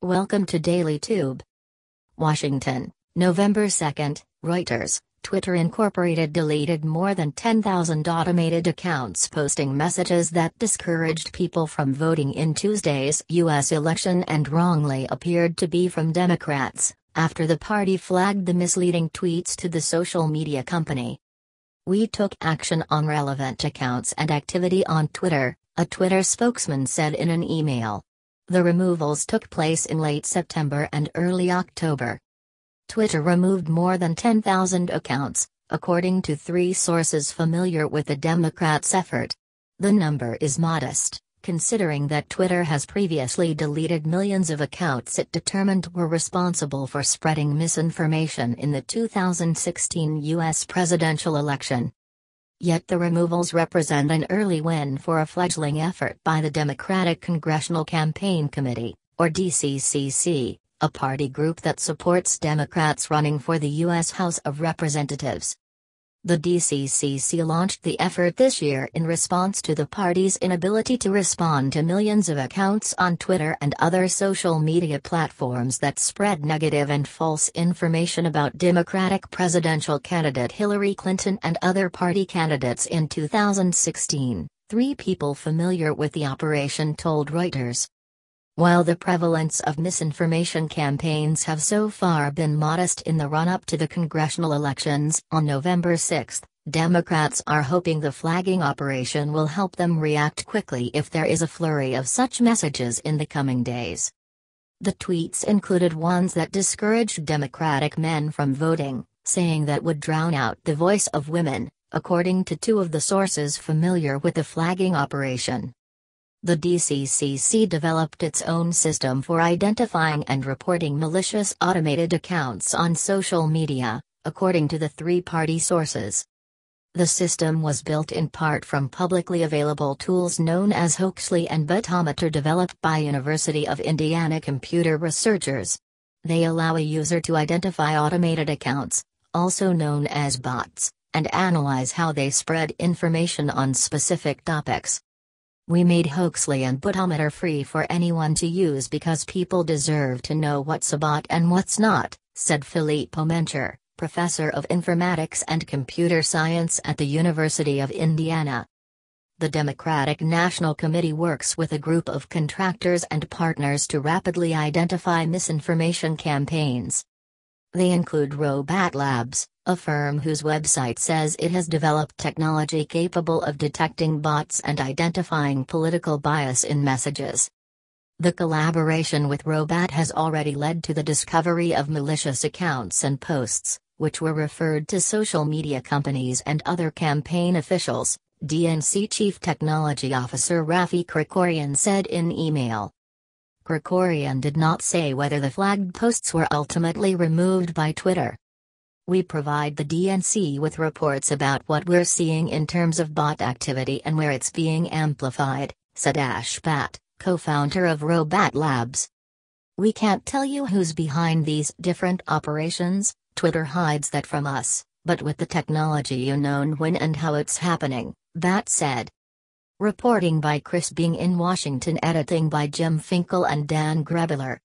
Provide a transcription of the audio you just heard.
Welcome to Daily Tube. Washington, November 2nd, Reuters. Twitter Incorporated deleted more than 10,000 automated accounts posting messages that discouraged people from voting in Tuesday's U.S. election and wrongly appeared to be from Democrats, after the party flagged the misleading tweets to the social media company. "We took action on relevant accounts and activity on Twitter," a Twitter spokesman said in an email. The removals took place in late September and early October. Twitter removed more than 10,000 accounts, according to three sources familiar with the Democrats' effort. The number is modest, considering that Twitter has previously deleted millions of accounts it determined were responsible for spreading misinformation in the 2016 U.S. presidential election. Yet the removals represent an early win for a fledgling effort by the Democratic Congressional Campaign Committee, or DCCC, a party group that supports Democrats running for the U.S. House of Representatives. The DCCC launched the effort this year in response to the party's inability to respond to millions of accounts on Twitter and other social media platforms that spread negative and false information about Democratic presidential candidate Hillary Clinton and other party candidates in 2016, three people familiar with the operation told Reuters. While the prevalence of misinformation campaigns have so far been modest in the run-up to the congressional elections on November 6, Democrats are hoping the flagging operation will help them react quickly if there is a flurry of such messages in the coming days. The tweets included ones that discouraged Democratic men from voting, saying that would drown out the voice of women, according to two of the sources familiar with the flagging operation. The DCCC developed its own system for identifying and reporting malicious automated accounts on social media, according to the three-party sources. The system was built in part from publicly available tools known as Hoaxly and Botometer developed by University of Indiana computer researchers. They allow a user to identify automated accounts, also known as bots, and analyze how they spread information on specific topics. "We made Hoaxly and Botometer free for anyone to use because people deserve to know what's a bot and what's not," said Filippo Mencher, professor of informatics and computer science at the University of Indiana. The Democratic National Committee works with a group of contractors and partners to rapidly identify misinformation campaigns. They include Robat Labs, a firm whose website says it has developed technology capable of detecting bots and identifying political bias in messages. The collaboration with Robat has already led to the discovery of malicious accounts and posts, which were referred to social media companies and other campaign officials, DNC Chief Technology Officer Rafi Krikorian said in email. Krikorian did not say whether the flagged posts were ultimately removed by Twitter. "We provide the DNC with reports about what we're seeing in terms of bot activity and where it's being amplified," said Ash Bhatt, co-founder of Robat Labs. "We can't tell you who's behind these different operations, Twitter hides that from us, but with the technology you know when and how it's happening," Bhatt said. Reporting by Chris Bing in Washington, editing by Jim Finkel and Dan Grebeler.